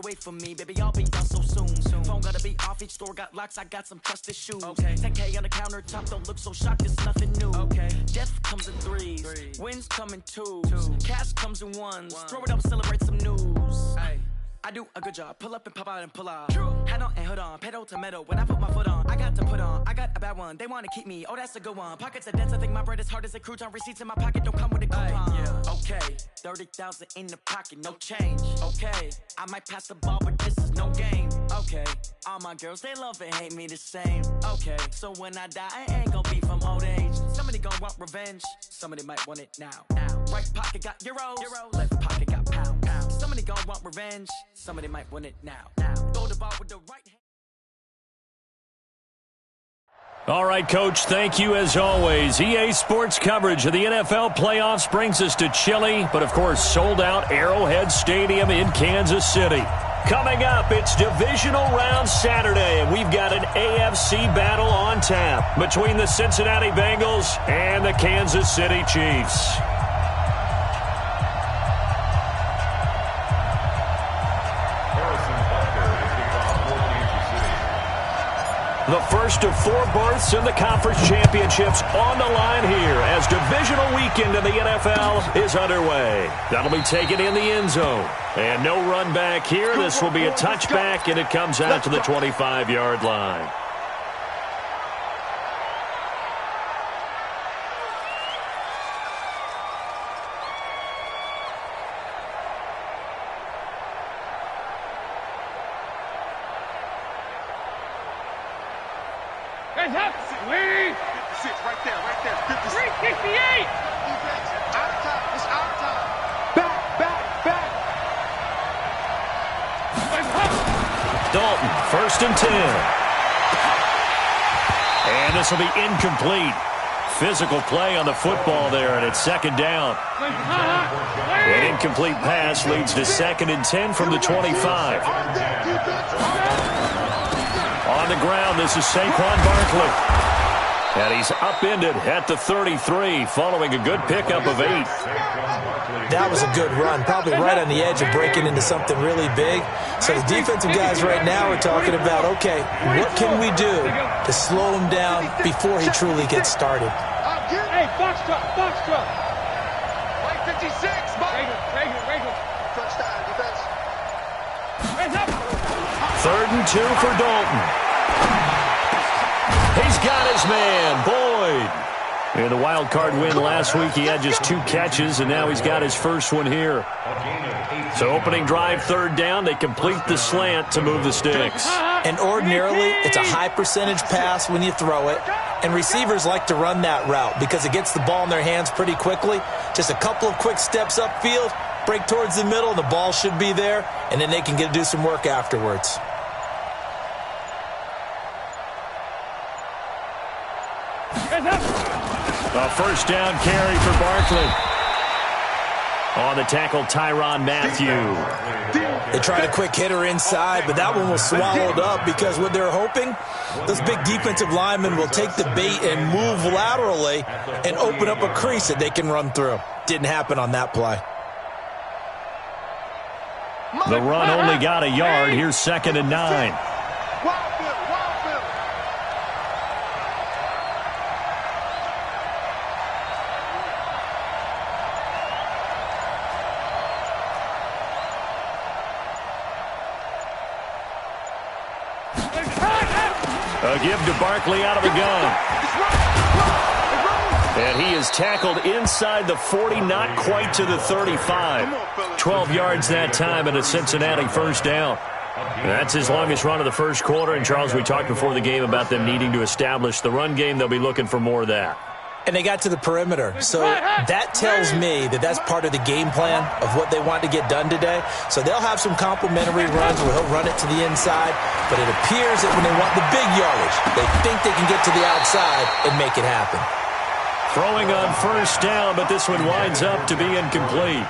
wait for me, baby, I'll be done so soon. Phone gotta be off, each store got locks, I got some trusted shoes. 10K on the countertop, don't look so shocked, it's nothing new. Death comes in threes, wins come in twos, cash comes in ones. Throw it up, celebrate some news. I do a good job, pull up and pop out and pull out. Hat on and hood on, pedal to metal, when I put my foot on, I got to put on, I got a bad one, they wanna keep me, oh that's a good one. Pockets are dense, I think my bread is hard as a crouton, receipts in my pocket don't come with a coupon. Okay, 30,000 in the pocket, no change. Okay, I might pass the ball, but this is no game. Okay, all my girls, they love and hate me the same. Okay, so when I die, I ain't gonna be from old age. Somebody gon' want revenge, somebody might want it now. Right pocket got euros, left pocket got pounds. Somebody gon' want revenge, somebody might want it now. Throw the ball with the right hand. All right, Coach, thank you as always. EA Sports coverage of the NFL playoffs brings us to chilly, but of course sold out Arrowhead Stadium in Kansas City. Coming up, it's Divisional Round Saturday, and we've got an AFC battle on tap between the Cincinnati Bengals and the Kansas City Chiefs. The first of 4 berths in the conference championships on the line here as divisional weekend in the NFL is underway. That'll be taken in the end zone. And no run back here. This will be a touchback, and it comes out to the 25-yard line. Dalton, 1st and 10. And this will be incomplete. Physical play on the football there, and it's 2nd down. An incomplete pass leads to 2nd and 10 from the 25. On the ground, this is Saquon Barkley. And he's upended at the 33 following a good pickup of 8. That was a good run, probably right on the edge of breaking into something really big. So the defensive guys right now are talking about, okay, what can we do to slow him down before he truly gets started? Hey, box truck. White 56, Mike. Touchdown, defense. 3rd and 2 for Dalton. He's got his man, Boyd. In the wild card win last week, he had just 2 catches, and now he's got his first one here. So opening drive, 3rd down, they complete the slant to move the sticks. And ordinarily, it's a high percentage pass when you throw it, and receivers like to run that route because it gets the ball in their hands pretty quickly. Just a couple of quick steps upfield, break towards the middle, the ball should be there, and then they can do some work afterwards. A 1st down carry for Barkley. On the tackle, Tyrann Mathieu. They tried a quick hitter inside, but that one was swallowed up because what they're hoping, those big defensive linemen will take the bait and move laterally and open up a crease that they can run through. Didn't happen on that play. The run only got a yard. Here's 2nd and 9. A give to Barkley out of the gun. And he is tackled inside the 40, not quite to the 35. 12 yards that time and a Cincinnati 1st down. That's his longest run of the first quarter. And, Charles, we talked before the game about them needing to establish the run game. They'll be looking for more of that. And they got to the perimeter. So that tells me that that's part of the game plan of what they want to get done today. So they'll have some complementary runs where he'll run it to the inside. But it appears that when they want the big yardage, they think they can get to the outside and make it happen. Throwing on 1st down, but this one winds up to be incomplete.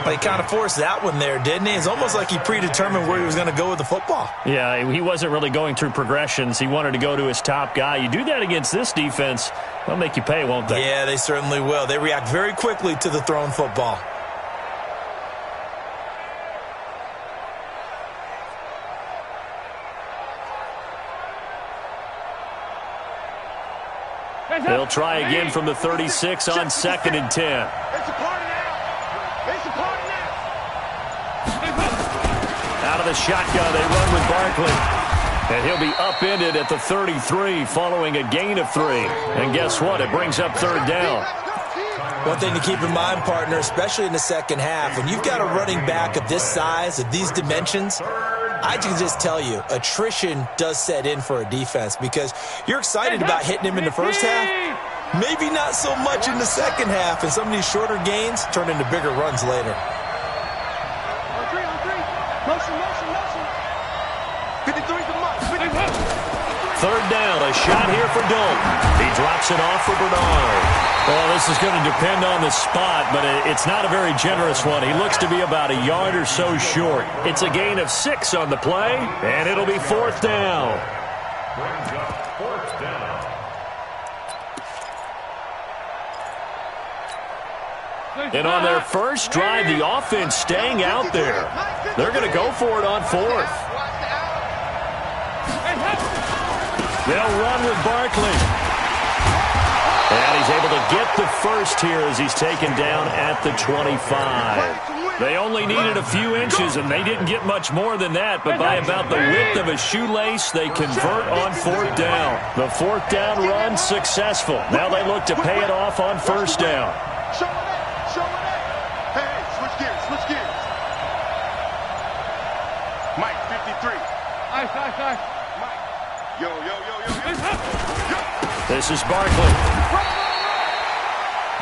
But he kind of forced that one there, didn't he? It's almost like he predetermined where he was going to go with the football. Yeah, he wasn't really going through progressions. He wanted to go to his top guy. You do that against this defense, they'll make you pay, won't they? Yeah, they certainly will. They react very quickly to the thrown football. They'll try again from the 36 on 2nd and 10. It's a party now. It's a party now. Out of the shotgun, they run with Barkley. And he'll be upended at the 33 following a gain of 3. And guess what? It brings up 3rd down. One thing to keep in mind, partner, especially in the second half, when you've got a running back of this size, of these dimensions, I can just tell you, attrition does set in for a defense because you're excited about hitting him in the first half. Maybe not so much in the second half, and some of these shorter gains turn into bigger runs later. On three. Motion. 53's the mark. 3rd down, a shot here for Dalton. He drops it off for Bernard. Well, this is going to depend on the spot, but it's not a very generous one. He looks to be about a yard or so short. It's a gain of 6 on the play, and it'll be 4th down. Brings up 4th down. And on their first drive, the offense staying out there. They're going to go for it on 4th. They'll run with Barkley. And he's able to get the first here as he's taken down at the 25. They only needed a few inches, and they didn't get much more than that. But by about the width of a shoelace, they convert on 4th down. The 4th down run successful. Now they look to pay it off on 1st down. Show it. Hey, switch gears. Mike, 53. Nice. Mike. Yo. This is Barkley.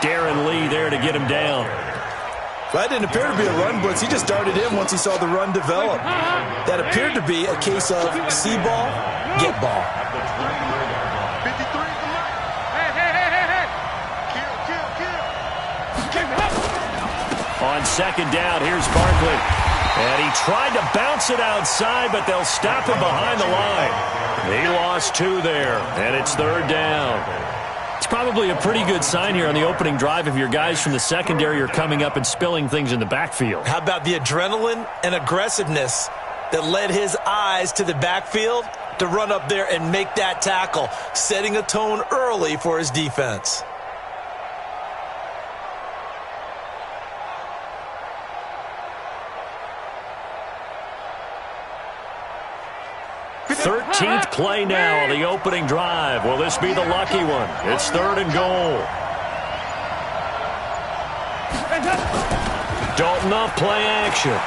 Darren Lee there to get him down. Well, that didn't appear to be a run blitz. He just darted in once he saw the run develop. That appeared to be a case of see ball, get ball. 53's the mark. Hey. Kill. On 2nd down, here's Barkley. And he tried to bounce it outside, but they'll stop him behind the line. He lost 2 there, and it's 3rd down. It's probably a pretty good sign here on the opening drive if your guys from the secondary are coming up and spilling things in the backfield. How about the adrenaline and aggressiveness that led his eyes to the backfield to run up there and make that tackle, setting a tone early for his defense. Thirteenth play now on the opening drive. Will this be the lucky one? It's 3rd and goal. Dalton off play action.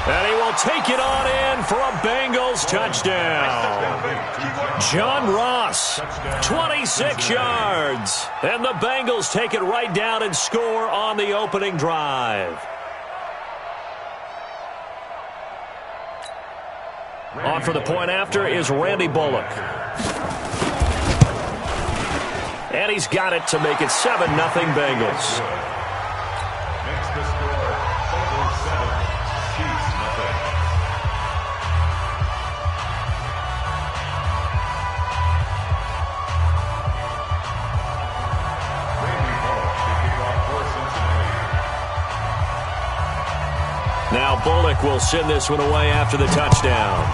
And he will take it on in for a Bengals touchdown. John Ross, 26 yards. And the Bengals take it right down and score on the opening drive. On for the point after is Randy Bullock. And he's got it to make it 7-0 Bengals. Makes the score Bengals 7, Chiefs nothing. Randy Bullock to kick off for Cincinnati. Now Bullock will send this one away after the touchdown.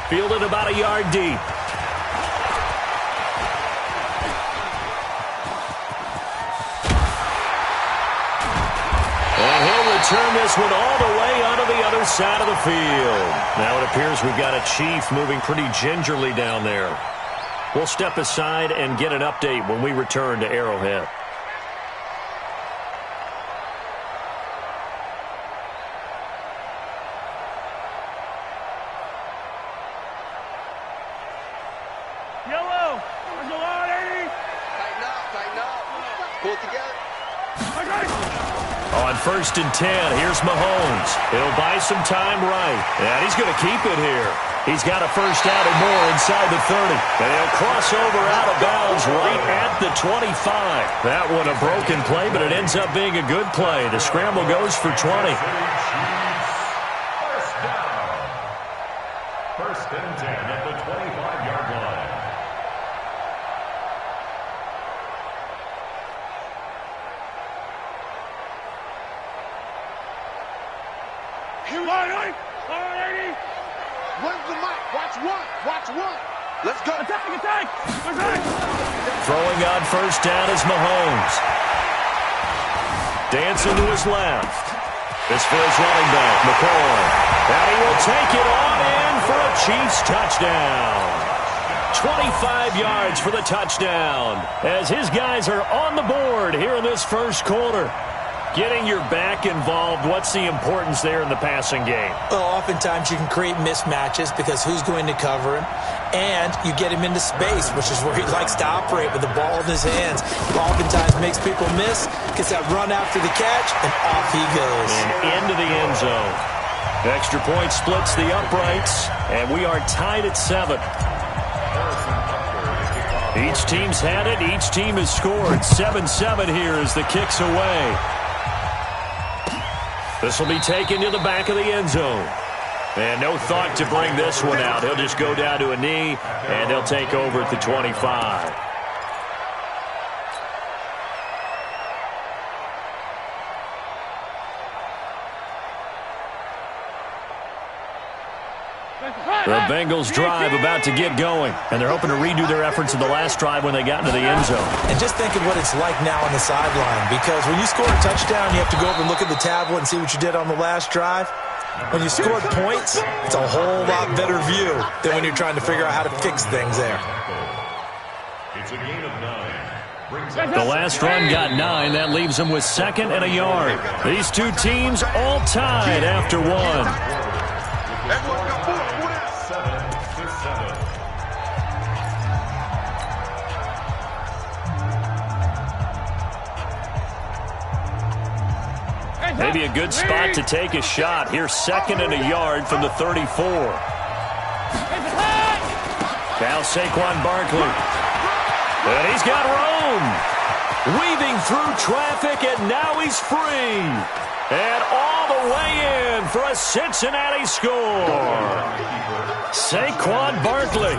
Fielded about a yard deep. And he'll return this one all the way onto the other side of the field. Now it appears we've got a Chief moving pretty gingerly down there. We'll step aside and get an update when we return to Arrowhead. On 1st and 10, here's Mahomes. He'll buy some time right. And he's going to keep it here. He's got a first down and more inside the 30. And he'll cross over out of bounds right at the 25. That one a broken play, but it ends up being a good play. The scramble goes for 20. First down. 1st and 10 at the 25-yard line. Where's the mic? Watch one. Watch one. Let's go. Attack. Throwing on first down is Mahomes. Dancing to his left. This for his running back, McCoy. And he will take it on in for a Chiefs touchdown. 25 yards for the touchdown as his guys are on the board here in this first quarter. Getting your back involved, what's the importance there in the passing game? Well, oftentimes you can create mismatches because who's going to cover him? And you get him into space, which is where he likes to operate with the ball in his hands. Oftentimes makes people miss, gets that run after the catch, and off he goes. And into the end zone. Extra point splits the uprights, and we are tied at 7. Each team's had it. Each team has scored. 7-7 here as the kick's away. This will be taken to the back of the end zone. And no thought to bring this one out. He'll just go down to a knee, and they'll take over at the 25. The Bengals drive about to get going, and they're hoping to redo their efforts in the last drive when they got into the end zone. And just think of what it's like now on the sideline, because when you score a touchdown, you have to go over and look at the tablet and see what you did on the last drive. When you scored points, it's a whole lot better view than when you're trying to figure out how to fix things there. It's a gain of 9. The last run got 9. That leaves them with 2nd and a yard. These two teams all tied after 1. Maybe a good spot to take a shot. Here's 2nd and a yard from the 34. Now Saquon Barkley. And he's got room. Weaving through traffic, and now he's free. And all the way in for a Cincinnati score. Saquon Barkley,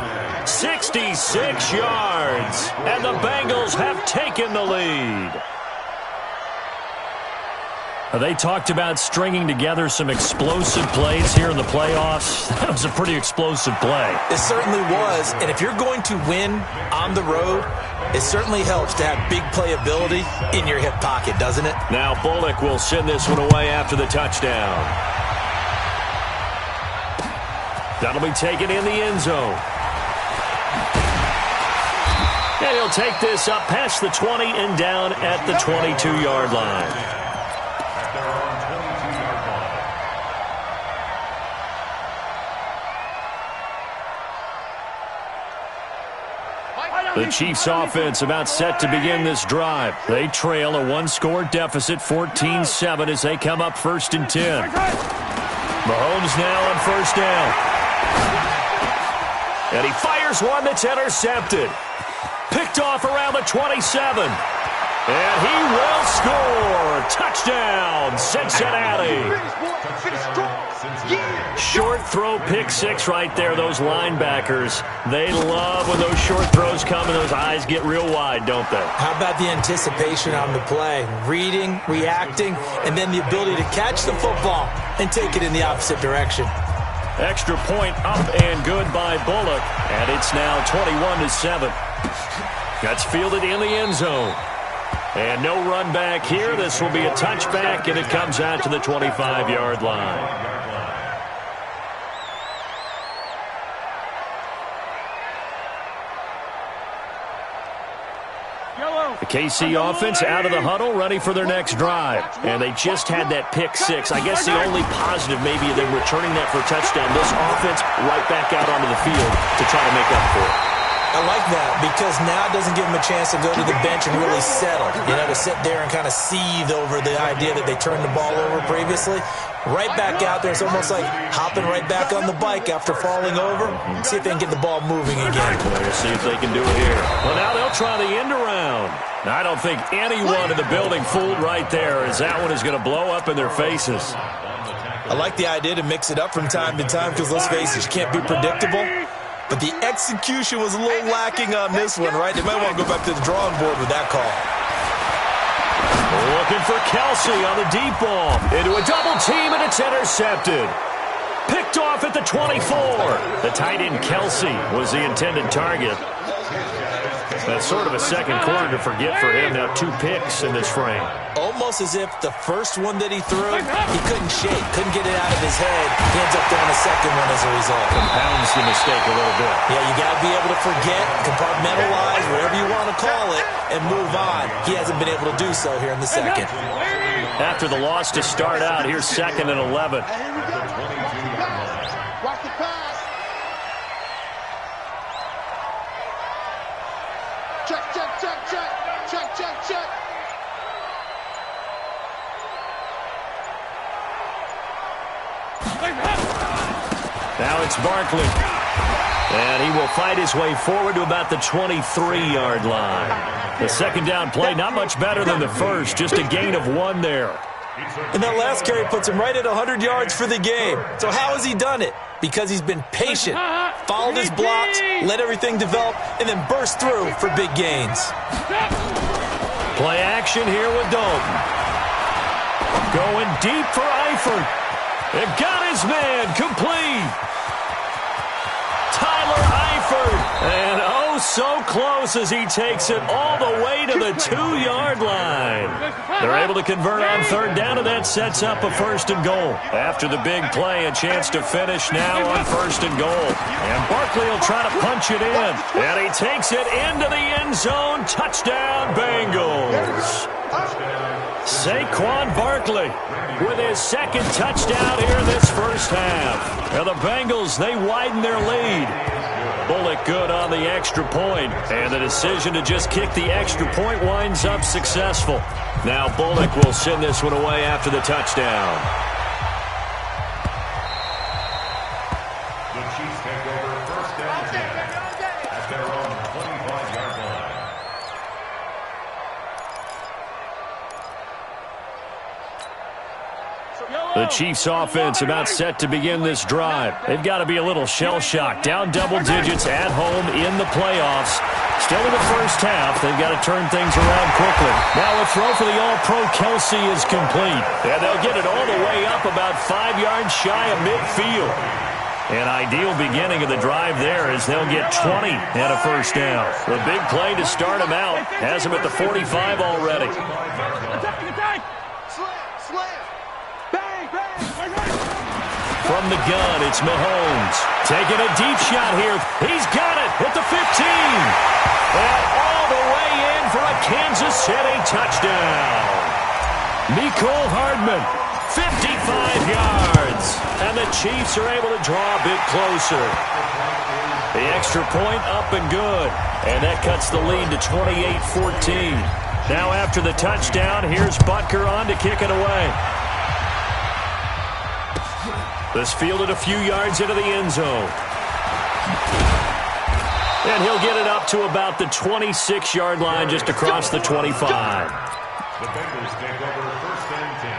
66 yards. And the Bengals have taken the lead. They talked about stringing together some explosive plays here in the playoffs. That was a pretty explosive play. It certainly was. And if you're going to win on the road, it certainly helps to have big playability in your hip pocket, doesn't it? Now Bullock will send this one away after the touchdown. That'll be taken in the end zone. And he'll take this up past the 20 and down at the 22-yard line. The Chiefs offense about set to begin this drive. They trail a one-score deficit, 14-7, as they come up 1st and 10. Mahomes now on first down. And he fires one that's intercepted. Picked off around the 27. And he will score. Touchdown, Cincinnati. Short throw, pick 6 right there. Those linebackers, they love when those short throws come and those eyes get real wide, don't they? How about the anticipation on the play? Reading, reacting, and then the ability to catch the football and take it in the opposite direction. Extra point up and good by Bullock. And it's now 21-7. That's fielded in the end zone. And no run back here. This will be a touchback, and it comes out to the 25-yard line. The KC offense out of the huddle, ready for their next drive. And they just had that pick 6. I guess the only positive maybe of them returning that for a touchdown. This offense right back out onto the field to try to make up for it. I like that because now it doesn't give them a chance to go to the bench and really settle. You know, to sit there and kind of seethe over the idea that they turned the ball over previously. Right back out there. It's almost like hopping right back on the bike after falling over. See if they can get the ball moving again. We'll see if they can do it here. Well, now they'll try the end around. Now, I don't think anyone in the building fooled right there, as that one is going to blow up in their faces. I like the idea to mix it up from time to time because, let's face it, you can't be predictable. But the execution was a little lacking on this one, right? They might want to go back to the drawing board with that call. Looking for Kelsey on the deep ball. Into a double team, and it's intercepted. Picked off at the 24. The tight end Kelsey was the intended target. That's sort of a second quarter to forget for him. Now 2 picks in this frame. Almost as if the first one that he threw, he couldn't shake, couldn't get it out of his head. He ends up throwing a second one as a result. Compounds the mistake a little bit. Yeah, you got to be able to forget, compartmentalize, whatever you want to call it, and move on. He hasn't been able to do so here in the second. After the loss to start out, here's 2nd and 11. Watch the pass. Check, check, check, check. Check, check, check. Now it's Barkley. And he will fight his way forward to about the 23-yard line. The second down play, not much better than the first, just a gain of 1 there. And that last carry puts him right at 100 yards for the game. So how has he done it? Because he's been patient, followed his blocks, let everything develop, and then burst through for big gains. Play action here with Dalton. Going deep for Eifert. It got his man complete. Tyler Eifert. And oh, so close as he takes it all the way to the 2-yard line. They're able to convert on 3rd down, and that sets up a 1st and goal. After the big play, a chance to finish now on 1st and goal. And Barkley will try to punch it in. And he takes it into the end zone. Touchdown, Bengals. Saquon Barkley with his 2nd touchdown here in this first half. Now the Bengals, they widen their lead. Bullock good on the extra point, and the decision to just kick the extra point winds up successful. Now Bullock will send this one away after the touchdown. The Chiefs take over 1st and 10 at their own 25-yard line. The Chiefs offense about set to begin this drive. They've got to be a little shell-shocked. Down double digits at home in the playoffs. Still in the first half. They've got to turn things around quickly. Now a throw for the All-Pro Kelsey is complete. And they'll get it all the way up about 5 yards shy of midfield. An ideal beginning of the drive there as they'll get 20 and a 1st down. The big play to start him out has him at the 45 already. From the gun, it's Mahomes. Taking a deep shot here. He's got it at the 15. And all the way in for a Kansas City touchdown. Mecole Hardman, 55 yards. And the Chiefs are able to draw a bit closer. The extra point up and good. And that cuts the lead to 28-14. Now after the touchdown, here's Butker on to kick it away. This fielded a few yards into the end zone. And he'll get it up to about the 26-yard line just across the 25. The Bengals take over 1st and 10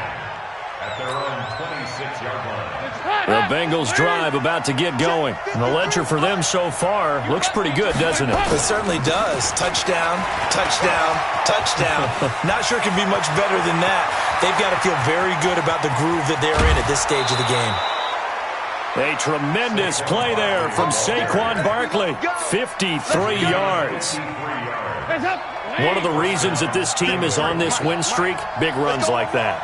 at their own 26-yard line. The Bengals drive about to get going. And the ledger for them so far looks pretty good, doesn't it? It certainly does. Touchdown, touchdown, touchdown. Not sure it can be much better than that. They've got to feel very good about the groove that they're in at this stage of the game. A tremendous play there from Saquon Barkley. 53 yards. One of the reasons that this team is on this win streak, big runs like that.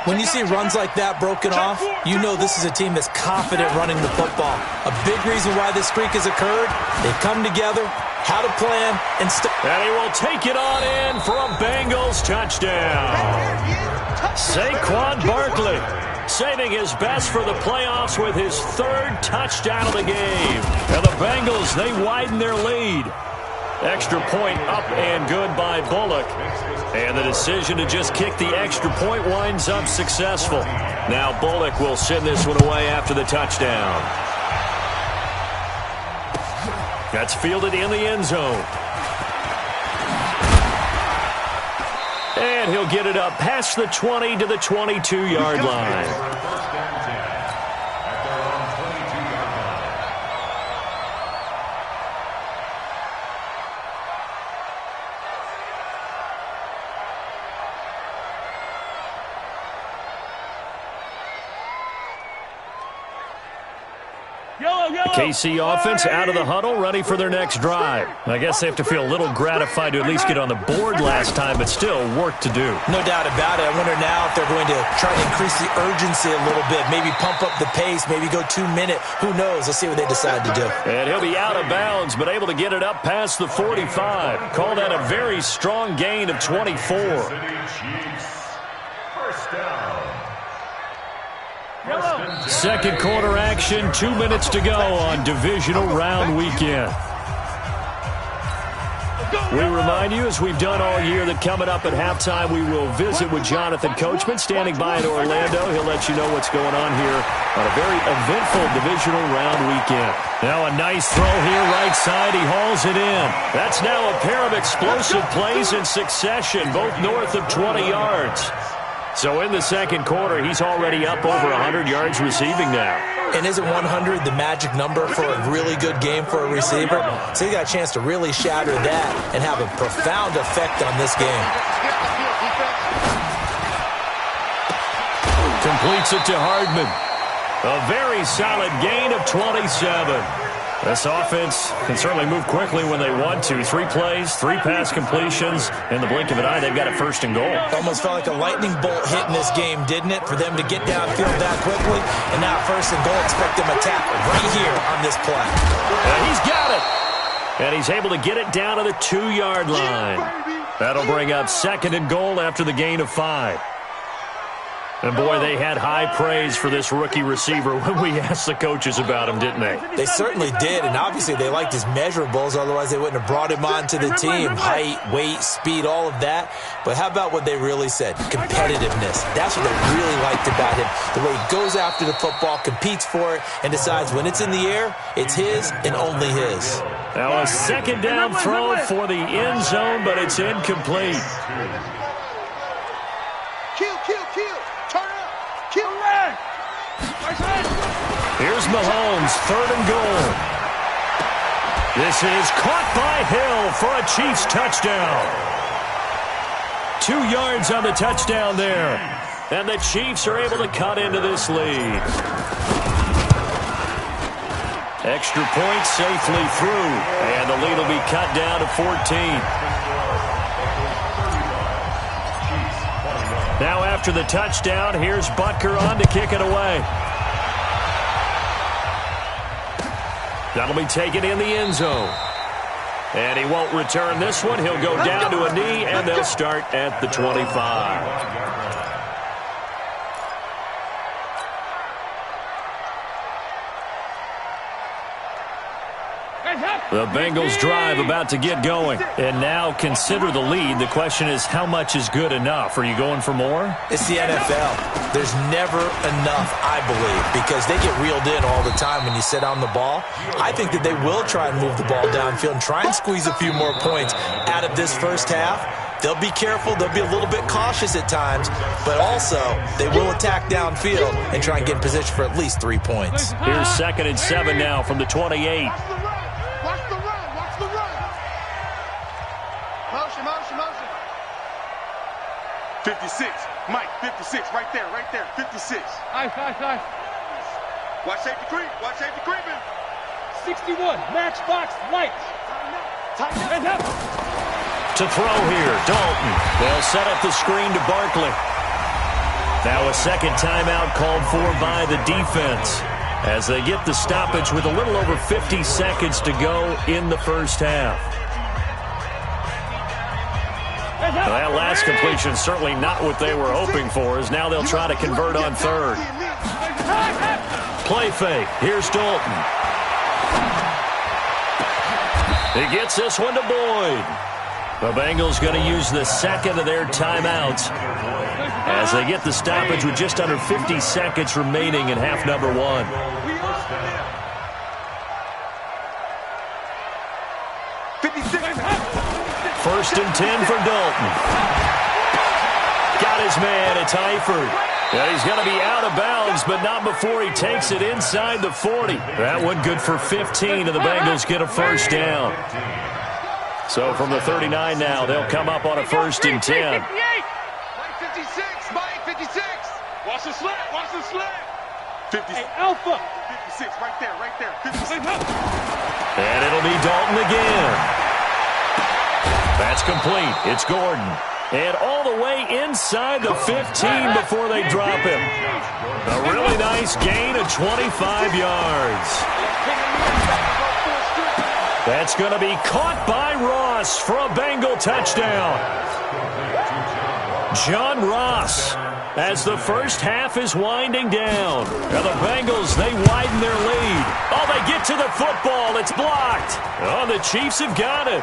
When you see runs like that broken off, you know this is a team that's confident running the football. A big reason why this streak has occurred, they've come together, had a plan, and he will take it on in for a Bengals touchdown. Saquon Barkley saving his best for the playoffs with his 3rd touchdown of the game. And the Bengals, they widen their lead. Extra point up and good by Bullock. And the decision to just kick the extra point winds up successful. Now Bullock will send this one away after the touchdown. That's fielded in the end zone. And he'll get it up past the 20 to the 22-yard line. KC offense out of the huddle, ready for their next drive. I guess they have to feel a little gratified to at least get on the board last time, but still work to do. No doubt about it. I wonder now if they're going to try to increase the urgency a little bit, maybe pump up the pace, maybe go 2 minute. Who knows? Let's see what they decide to do. And he'll be out of bounds, but able to get it up past the 45. Call that a very strong gain of 24. First down. Second quarter action, 2 minutes to go on divisional round weekend. We remind you, as we've done all year, that coming up at halftime, we will visit with Jonathan Coachman standing by in Orlando. He'll let you know what's going on here on a very eventful divisional round weekend. Now a nice throw here, right side. He hauls it in. That's now a pair of explosive plays in succession, both north of 20 yards. So in the second quarter, he's already up over 100 yards receiving now. And isn't 100 the magic number for a really good game for a receiver? So he got a chance to really shatter that and have a profound effect on this game. Completes it to Hardman. A very solid gain of 27. This offense can certainly move quickly when they want to. 3 plays, 3 pass completions. In the blink of an eye, they've got a first and goal. Almost felt like a lightning bolt hit in this game, didn't it? For them to get downfield that quickly. And now first and goal, expect them to tackle right here on this play. And he's got it. And he's able to get it down to the 2-yard line. That'll bring up second and goal after the gain of 5. And, boy, they had high praise for this rookie receiver when we asked the coaches about him, didn't they? They certainly did, and obviously they liked his measurables. Otherwise, they wouldn't have brought him onto the team. Height, weight, speed, all of that. But how about what they really said? Competitiveness. That's what they really liked about him. The way he goes after the football, competes for it, and decides when it's in the air, it's his and only his. Now a second down throw for the end zone, but it's incomplete. Here's Mahomes, third and goal. This is caught by Hill for a Chiefs touchdown. 2 yards on the touchdown there. And the Chiefs are able to cut into this lead. Extra point safely through. And the lead will be cut down to 14. Now after the touchdown, here's Butker on to kick it away. That'll be taken in the end zone. And he won't return this one. He'll go down to a knee, and they'll start at the 25. The Bengals drive about to get going. And now consider the lead. The question is, how much is good enough? Are you going for more? It's the NFL. There's never enough, I believe, because they get reeled in all the time when you sit on the ball. I think that they will try and move the ball downfield and try and squeeze a few more points out of this first half. They'll be careful. They'll be a little bit cautious at times, but also they will attack downfield and try and get in position for at least 3 points. Here's 2nd and 7 now from the 28. Watch the run. Watch the run. Motion, motion, motion. 56. Mike, 56. Right there, 56. Nice. Watch safety creep. Watch safety creeping. 61. Matchbox lights. Tighten up. To throw here, Dalton. They'll set up the screen to Barkley. Now a second timeout called for by the defense as they get the stoppage with a little over 50 seconds to go in the first half. Well, that last completion certainly not what they were hoping for, as now they'll try to convert on third. Play fake. Here's Dalton. He gets this one to Boyd. The Bengals going to use the second of their timeouts as they get the stoppage with just under 50 seconds remaining in half number 1. First and 10 for Dalton. Got his man. It's Eifert. And he's going to be out of bounds, but not before he takes it inside the 40. That one good for 15, and the Bengals get a first down. So from the 39 now, they'll come up on a first and 10. Mike 56. Mike 56. Watch the slant. Watch the slant. 50. Hey, Alpha. 56, right there. 56. And it'll be Dalton again. That's complete. It's Gordon. And all the way inside the 15 before they drop him. A really nice gain of 25 yards. That's going to be caught by Ross for a Bengal touchdown. John Ross, as the first half is winding down. And the Bengals, they widen their lead. Oh, they get to the football. It's blocked. Oh, the Chiefs have got it.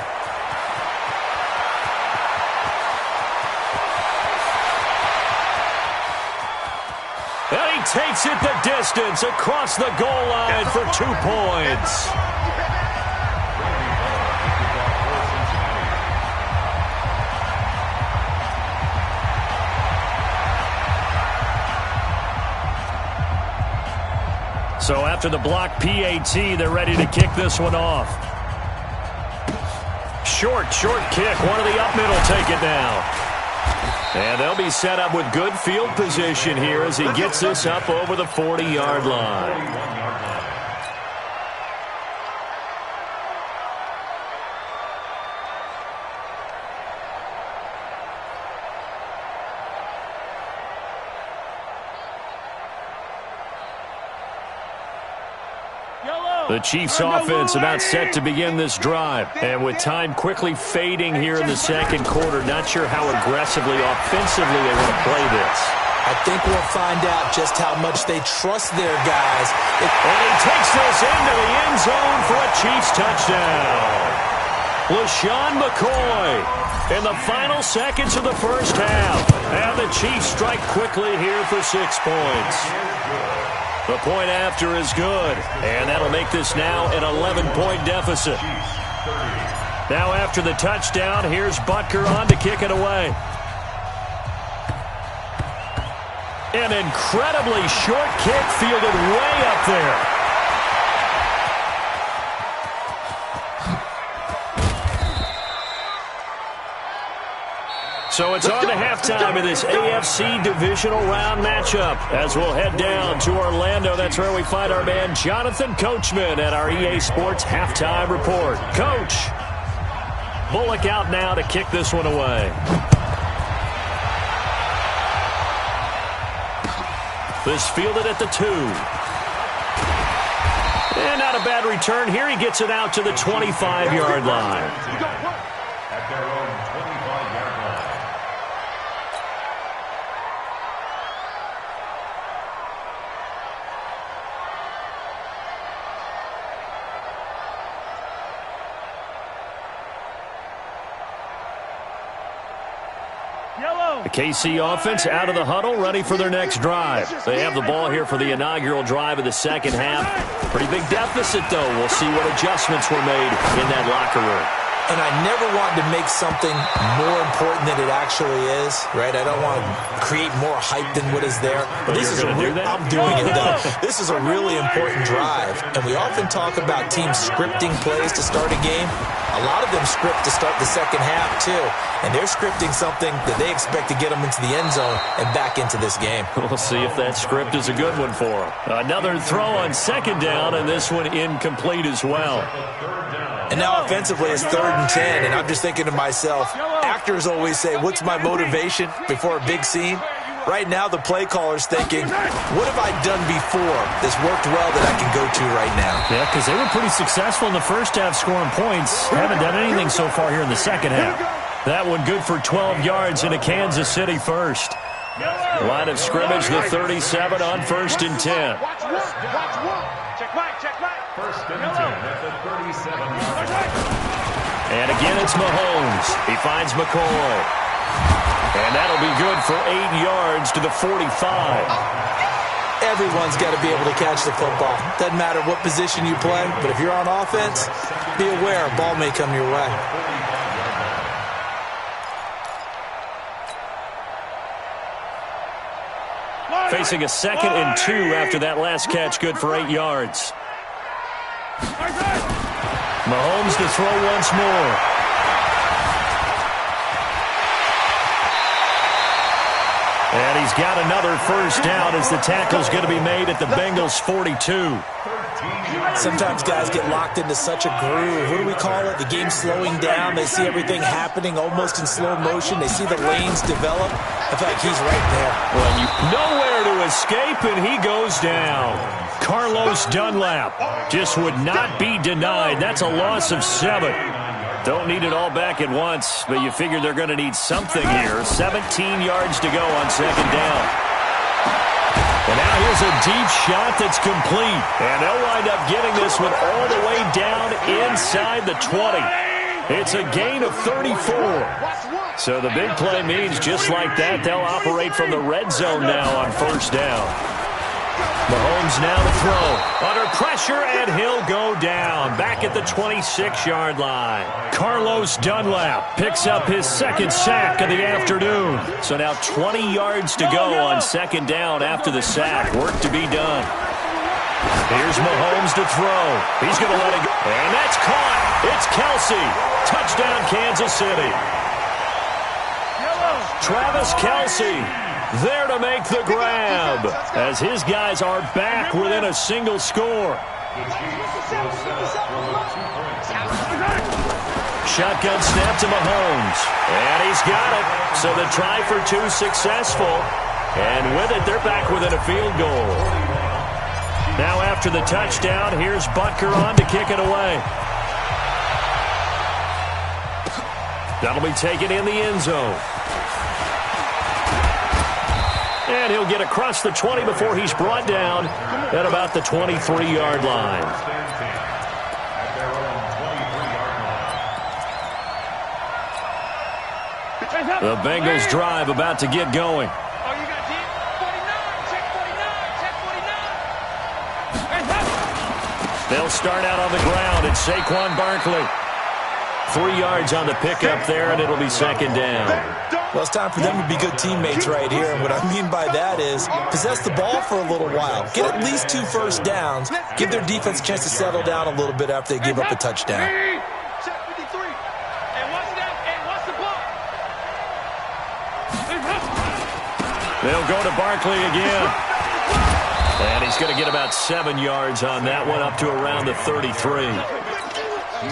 And he takes it the distance across the goal line for 2 points. So after the block PAT, they're ready to kick this one off. Short kick. One of the up middle take it down. And they'll be set up with good field position here as he gets this up over the 40-yard line. The Chiefs offense about set to begin this drive. And with time quickly fading here in the second quarter, not sure how aggressively, offensively they want to play this. I think we'll find out just how much they trust their guys. And he takes this into the end zone for a Chiefs touchdown. LaShawn McCoy in the final seconds of the first half. And the Chiefs strike quickly here for 6 points. The point after is good, and that'll make this now an 11-point deficit. Now after the touchdown, here's Butker on to kick it away. An incredibly short kick fielded way up there. So it's on to halftime of this AFC divisional round matchup as we'll head down to Orlando. That's where we find our man Jonathan Coachman at our EA Sports Halftime Report. Coach, Bullock out now to kick this one away. This fielded at the 2. And not a bad return here. He gets it out to the 25-yard line. At their own 25-yard line. The KC offense out of the huddle, ready for their next drive. They have the ball here for the inaugural drive of the second half. Pretty big deficit, though. We'll see what adjustments were made in that locker room. And I never wanted to make something more important than it actually is, right? I don't want to create more hype than what is there. But this is I'm doing it, though. This is a really important drive. And we often talk about teams scripting plays to start a game. A lot of them script to start the second half, too. And they're scripting something that they expect to get them into the end zone and back into this game. We'll see if that script is a good one for them. Another throw on second down, and this one incomplete as well. And now offensively it's 3rd and 10, and I'm just thinking to myself, actors always say, what's my motivation before a big scene? Right now the play caller's thinking, what have I done before that's worked well that I can go to right now? Yeah, because they were pretty successful in the first half scoring points. Haven't done anything so far here in the second half. That one good for 12 yards into Kansas City first. Line of scrimmage, the 37 on 1st and 10. Watch one. Check right. 1st and 10 at the 37-yard line. And again, it's Mahomes. He finds McCoy. And that'll be good for 8 yards to the 45. Everyone's got to be able to catch the football. Doesn't matter what position you play, but if you're on offense, be aware a ball may come your way. Facing a 2nd and 2 after that last catch, good for 8 yards. Mahomes to throw once more. And he's got another first down as the tackle's going to be made at the Bengals' 42. Sometimes guys get locked into such a groove. What do we call it? The game's slowing down. They see everything happening almost in slow motion. They see the lanes develop. I feel like he's right there. Well, nowhere to escape, and he goes down. Carlos Dunlap just would not be denied. That's a loss of 7. Don't need it all back at once, but you figure they're going to need something here. 17 yards to go on second down. And now here's a deep shot that's complete. And they'll wind up getting this one all the way down inside the 20. It's a gain of 34. So the big play means just like that, they'll operate from the red zone now on first down. Mahomes now to throw. Under pressure, and he'll go down. Back at the 26-yard line. Carlos Dunlap picks up his second sack of the afternoon. So now 20 yards to go on second down after the sack. Work to be done. Here's Mahomes to throw. He's going to let it go. And that's caught. It's Kelce. Touchdown, Kansas City. Travis Kelce there to make the grab as his guys are back within a single score. Shotgun snap to Mahomes. And he's got it. So the try for 2 successful. And with it, they're back within a field goal. Now after the touchdown, here's Butker on to kick it away. That'll be taken in the end zone. And he'll get across the 20 before he's brought down at about the 23-yard line. The Bengals drive about to get going. They'll start out on the ground. It's Saquon Barkley. 3 yards on the pickup there, and it'll be second down. Well, it's time for them to be good teammates right here. And what I mean by that is possess the ball for a little while. Get at least 2 first downs. Give their defense a chance to settle down a little bit after they give up a touchdown. They'll go to Barkley again. And he's going to get about 7 yards on that one, up to around the 33.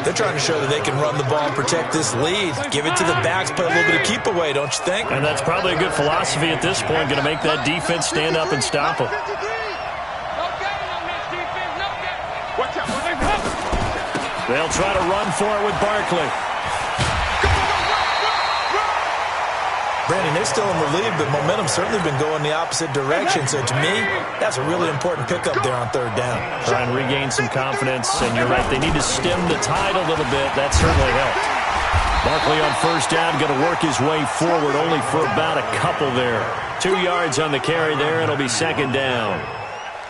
They're trying to show that they can run the ball and protect this lead. Give it to the backs, play a little bit of keep away, don't you think? And that's probably a good philosophy at this point, going to make that defense stand up and stop them. They'll try to run for it with Barkley. Brandon, they're still in the lead, but momentum's certainly been going the opposite direction. So to me, that's a really important pickup there on third down. Try and regain some confidence, and you're right, they need to stem the tide a little bit. That certainly helped. Barkley on first down, going to work his way forward, only for about a couple there. 2 yards on the carry there, and it'll be second down.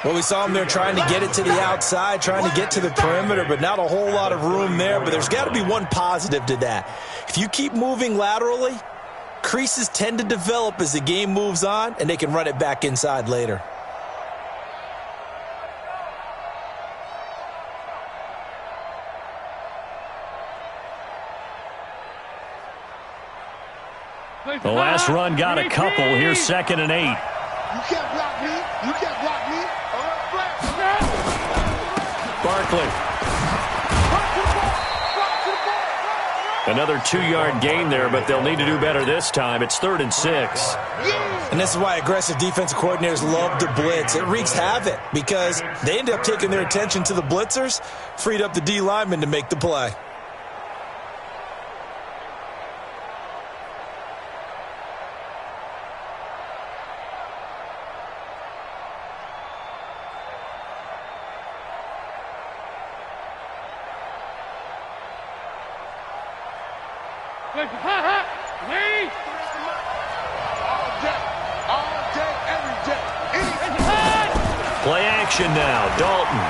Well, we saw him there trying to get it to the outside, trying to get to the perimeter, but not a whole lot of room there. But there's got to be one positive to that. If you keep moving laterally, creases tend to develop as the game moves on, and they can run it back inside later. The last run got a couple. Here's 2nd and 8. You can't block me. You can't block me. All right, Barkley. Another 2-yard gain there, but they'll need to do better this time. It's 3rd and 6. And this is why aggressive defensive coordinators love to blitz. It wreaks havoc because they end up taking their attention to the blitzers, freed up the D lineman to make the play. Play action now. Dalton.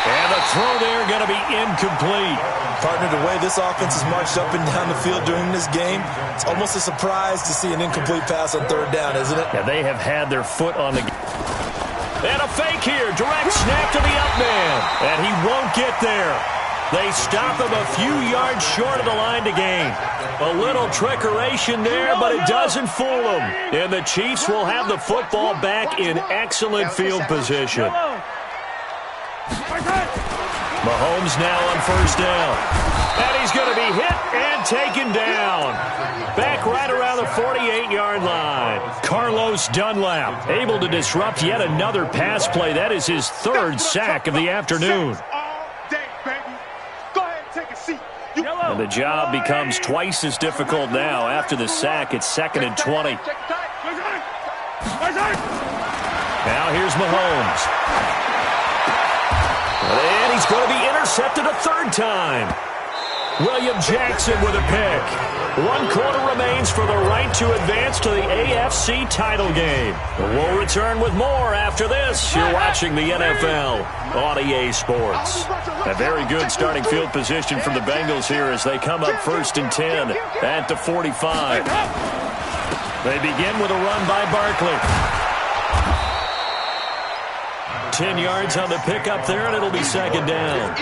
And the throw there going to be incomplete. Partner, the way this offense has marched up and down the field during this game, it's almost a surprise to see an incomplete pass on third down, isn't it? Yeah, they have had their foot on the... And a fake here. Direct snap to the up man. And he won't get there. They stop him a few yards short of the line to gain. A little trickeration there, but it doesn't fool them. And the Chiefs will have the football back in excellent field position. Mahomes now on first down. And he's going to be hit and taken down. Back right around the 48-yard line. Carlos Dunlap able to disrupt yet another pass play. That is his third sack of the afternoon. And the job becomes twice as difficult now. After the sack, it's 2nd and 20. Now here's Mahomes. And he's going to be intercepted a third time. William Jackson with a pick. 1 quarter remains for the right to advance to the AFC title game. We'll return with more after this. You're watching the NFL on EA Sports. A very good starting field position from the Bengals here as they come up 1st and 10 at the 45. They begin with a run by Barkley. 10 yards on the pickup there, and it'll be 2nd down.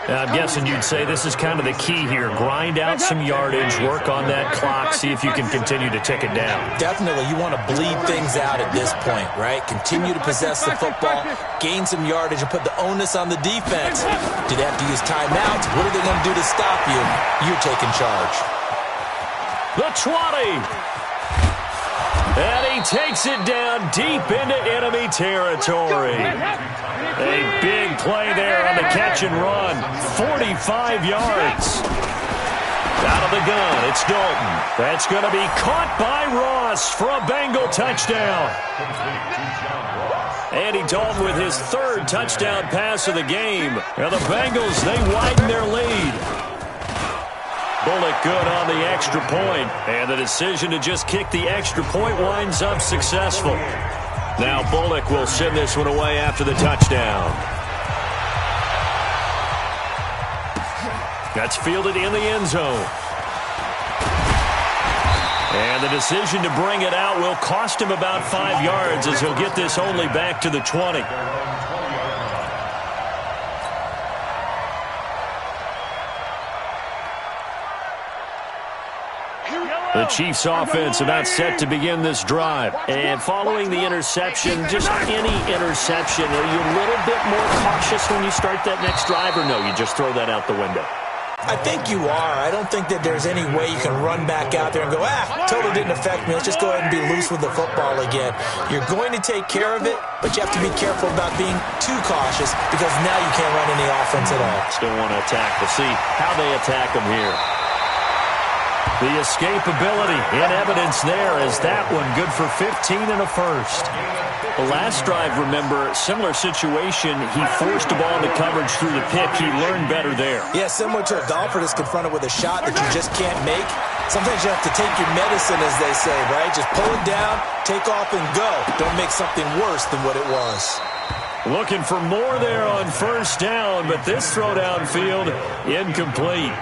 I'm guessing you'd say this is kind of the key here. Grind out some yardage, work on that clock, see if you can continue to tick it down. Definitely, you want to bleed things out at this point, right? Continue to possess the football, gain some yardage, and put the onus on the defense. Do they have to use timeouts? What are they going to do to stop you? You're taking charge. The 20. And he takes it down deep into enemy territory. A big play there on the catch and run. 45 yards. Out of the gun, it's Dalton. That's going to be caught by Ross for a Bengal touchdown. Andy Dalton with his 3rd touchdown pass of the game. And the Bengals, they widen their lead. Bullock good on the extra point, and the decision to just kick the extra point winds up successful. Now Bullock will send this one away after the touchdown. That's fielded in the end zone. And the decision to bring it out will cost him about 5 yards as he'll get this only back to the 20. The Chiefs offense about set to begin this drive. And following the interception, just any interception, are you a little bit more cautious when you start that next drive, or no, you just throw that out the window? I think you are. I don't think that there's any way you can run back out there and go, totally didn't affect me. Let's just go ahead and be loose with the football again. You're going to take care of it, but you have to be careful about being too cautious because now you can't run any offense at all. Still want to attack. We'll see how they attack them here. The escapability in evidence there as that one good for 15 and a first. The last drive, remember, similar situation. He forced the ball into coverage through the pick. He learned better there. Yeah, similar to a golfer that's confronted with a shot that you just can't make. Sometimes you have to take your medicine, as they say, right? Just pull it down, take off, and go. Don't make something worse than what it was. Looking for more there on first down, but this throw downfield incomplete.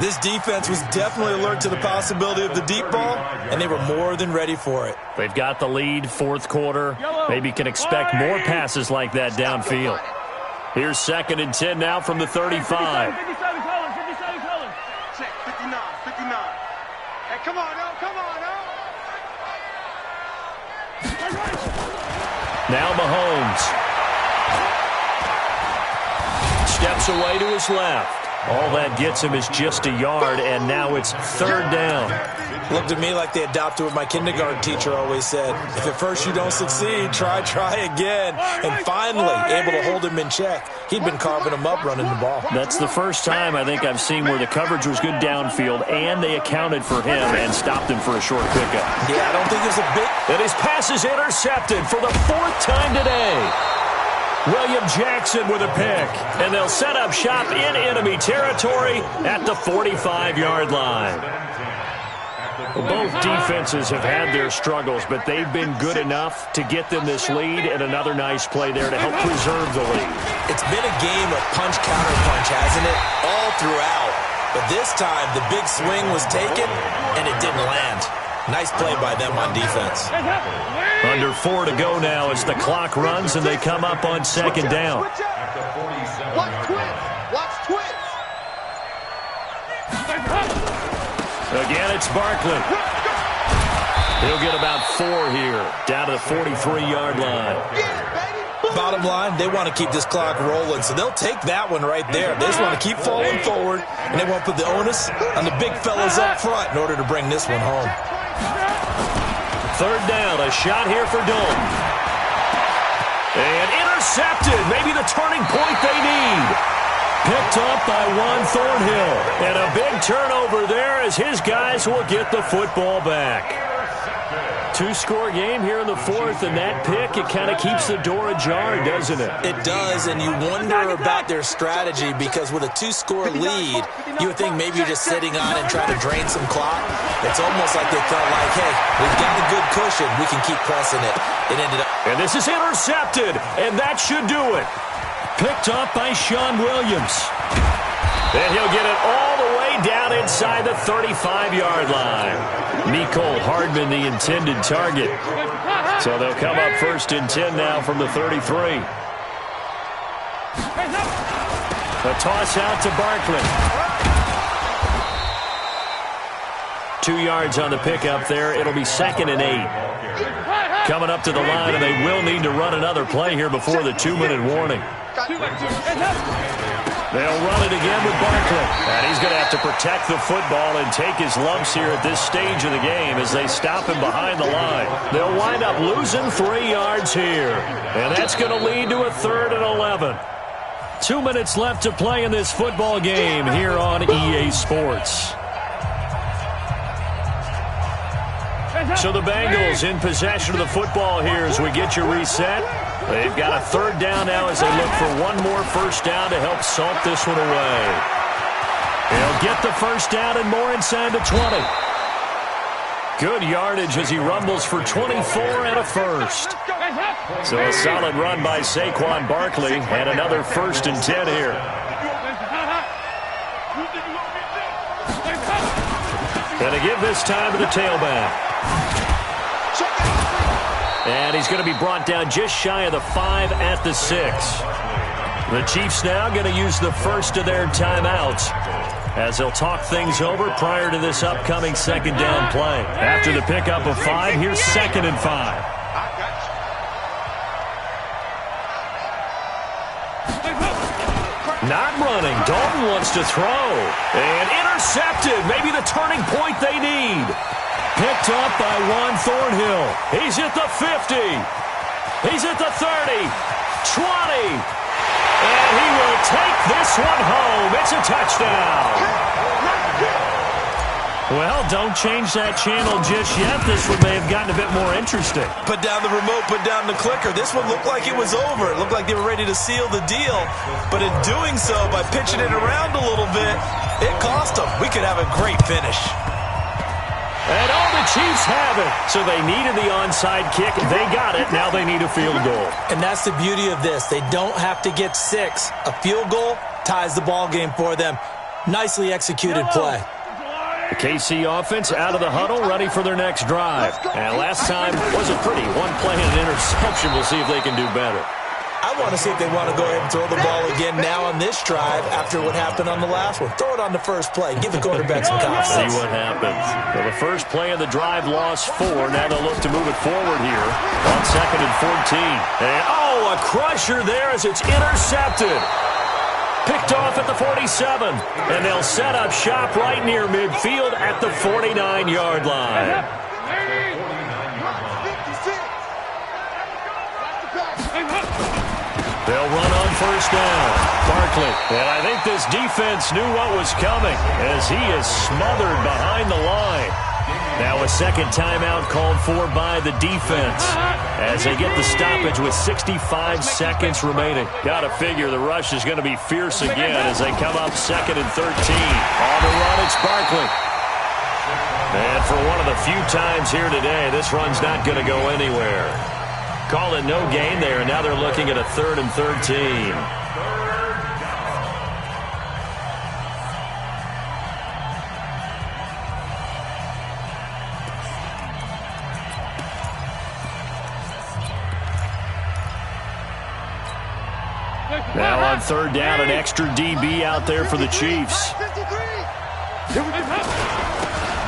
This defense was definitely alert to the possibility of the deep ball, and they were more than ready for it. They've got the lead, 4th quarter. Maybe can expect more passes like that downfield. Here's 2nd and 10 now from the 35. 57 colors. Check, 59. Hey, come on, come on, Now Mahomes. Steps away to his left. All that gets him is just a yard, and now it's 3rd down. Looked at me like they adopted what my kindergarten teacher always said. If at first you don't succeed, try again. And finally, able to hold him in check. He'd been carving him up running the ball. That's the first time I think I've seen where the coverage was good downfield, and they accounted for him and stopped him for a short pickup. Yeah, I don't think it was a big... And his pass is intercepted for the 4th time today. William Jackson with a pick, and they'll set up shop in enemy territory at the 45-yard line. Both defenses have had their struggles, but they've been good enough to get them this lead, and another nice play there to help preserve the lead. It's been a game of punch-counter-punch, hasn't it? All throughout. But this time, the big swing was taken, and it didn't land. Nice play by them on defense. Under 4 to go now as the clock runs and they come up on 2nd down. Watch twist. Again, it's Barkley. He'll get about 4 here, down to the 43-yard line. Bottom line, they want to keep this clock rolling, so they'll take that one right there. They just want to keep falling forward, and they won't put the onus on the big fellas up front in order to bring this one home. 3rd down, a shot here for Dalton. And intercepted, maybe the turning point they need. Picked up by Juan Thornhill. And a big turnover there as his guys will get the football back. 2-score game here in the 4th, and that pick, it kind of keeps the door ajar, doesn't it? It does, and you wonder about their strategy because with a 2-score lead, you would think maybe you're just sitting on and trying to drain some clock. It's almost like they felt like, hey, we've got a good cushion. We can keep pressing it. It ended up. And this is intercepted, and that should do it. Picked up by Sean Williams. And he'll get it all the way down inside the 35-yard line. Mecole Hardman, the intended target. So they'll come up 1st and 10 now from the 33. A toss out to Barkley. 2 yards on the pickup there. It'll be 2nd and 8. Coming up to the line, and they will need to run another play here before the 2-minute warning. They'll run it again with Barkley. And he's going to have to protect the football and take his lumps here at this stage of the game as they stop him behind the line. They'll wind up losing 3 yards here. And that's going to lead to a 3rd and 11. 2 minutes left to play in this football game here on EA Sports. So the Bengals in possession of the football here as we get you reset. They've got a 3rd down now as they look for one more 1st down to help salt this one away. He'll get the 1st down and more inside the 20. Good yardage as he rumbles for 24 and a 1st. So a solid run by Saquon Barkley and another 1st and 10 here. And to give this time to the tailback. And he's going to be brought down just shy of the 5 at the 6. The Chiefs now going to use the first of their timeouts as they'll talk things over prior to this upcoming 2nd down play. After the pickup of 5, here's 2nd and 5. Not running. Dalton wants to throw. And intercepted. Maybe the turning point they need. Picked up by Juan Thornhill. He's at the 50. He's at the 30. 20. And he will take this one home. It's a touchdown. Well, don't change that channel just yet. This one may have gotten a bit more interesting. Put down the remote, put down the clicker. This one looked like it was over. It looked like they were ready to seal the deal. But in doing so, by pitching it around a little bit, it cost them. We could have a great finish. And all the Chiefs have it. So they needed the onside kick. They got it. Now they need a field goal. And that's the beauty of this. They don't have to get 6. A field goal ties the ball game for them. Nicely executed play. The KC offense out of the huddle, ready for their next drive. And last time wasn't pretty. One play and an interception. We'll see if they can do better. I want to see if they want to go ahead and throw the ball again now on this drive after what happened on the last one. Throw it on the first play. Give the quarterback some confidence. See what happens. Well, the first play of the drive lost 4. Now they'll look to move it forward here on 2nd and 14. And, a crusher there as it's intercepted. Picked off at the 47. And they'll set up shop right near midfield at the 49-yard line. They'll run on 1st down. Barkley. And I think this defense knew what was coming as he is smothered behind the line. Now a 2nd timeout called for by the defense as they get the stoppage with 65 seconds remaining. Got to figure the rush is going to be fierce again as they come up 2nd and 13. On the run, it's Barkley. And for one of the few times here today, this run's not going to go anywhere. Call it no gain there, and now they're looking at a 3rd and 13. Now on 3rd down, an extra DB out there for the Chiefs.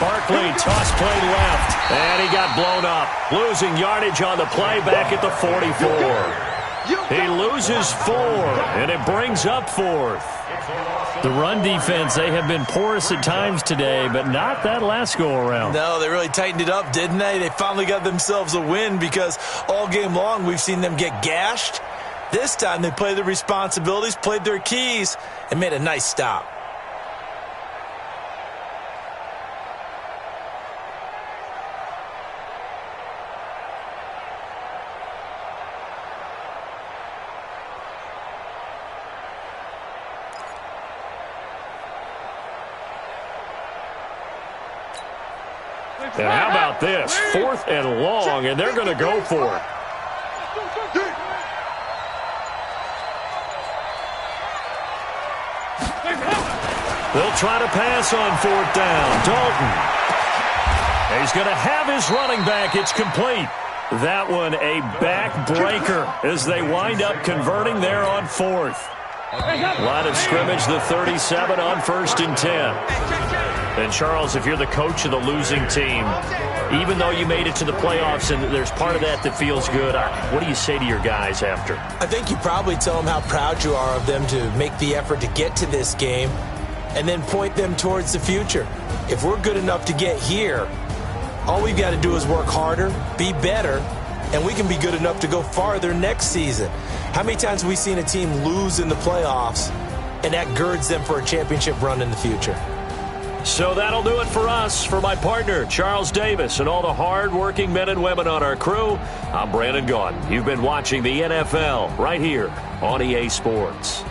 Barkley, toss play left, and he got blown up. Losing yardage on the play back at the 44. He loses 4, and it brings up 4th. The run defense, they have been porous at times today, but not that last go-around. No, they really tightened it up, didn't they? They finally got themselves a win because all game long we've seen them get gashed. This time they played their responsibilities, played their keys, and made a nice stop. And how about this? 4th and long, and they're going to go for it. They'll try to pass on 4th down. Dalton. He's going to have his running back. It's complete. That one a backbreaker as they wind up converting there on 4th. Line of scrimmage, the 37 on 1st and 10. And, Charles, if you're the coach of the losing team, even though you made it to the playoffs and there's part of that feels good, what do you say to your guys after? I think you probably tell them how proud you are of them to make the effort to get to this game and then point them towards the future. If we're good enough to get here, all we've got to do is work harder, be better, and we can be good enough to go farther next season. How many times have we seen a team lose in the playoffs, and that girds them for a championship run in the future? So that'll do it for us. For my partner, Charles Davis, and all the hard-working men and women on our crew, I'm Brandon Gaudin. You've been watching the NFL right here on EA Sports.